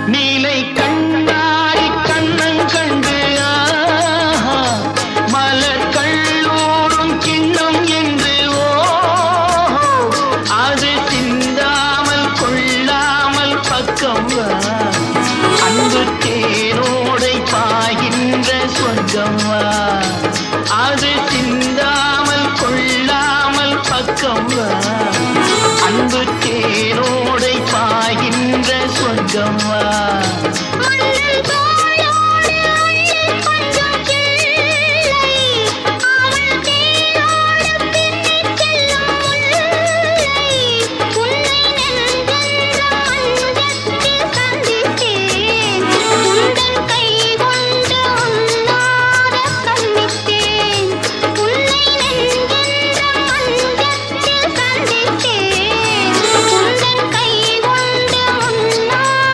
நீலை கண்ணாடி கண்ணன் கண்டு மலர் கல்லூரும் கிண்ணம் என்று அது சிந்தாமல் கொள்ளாமல் பக்கம் அன்பு தேனோடை பாய்கின்ற சொர்க்கம் அது சிந்தாமல் கொள்ளாமல் பக்கம் அன்பு தேனோடை பாய்கின்ற சொர்க்கம்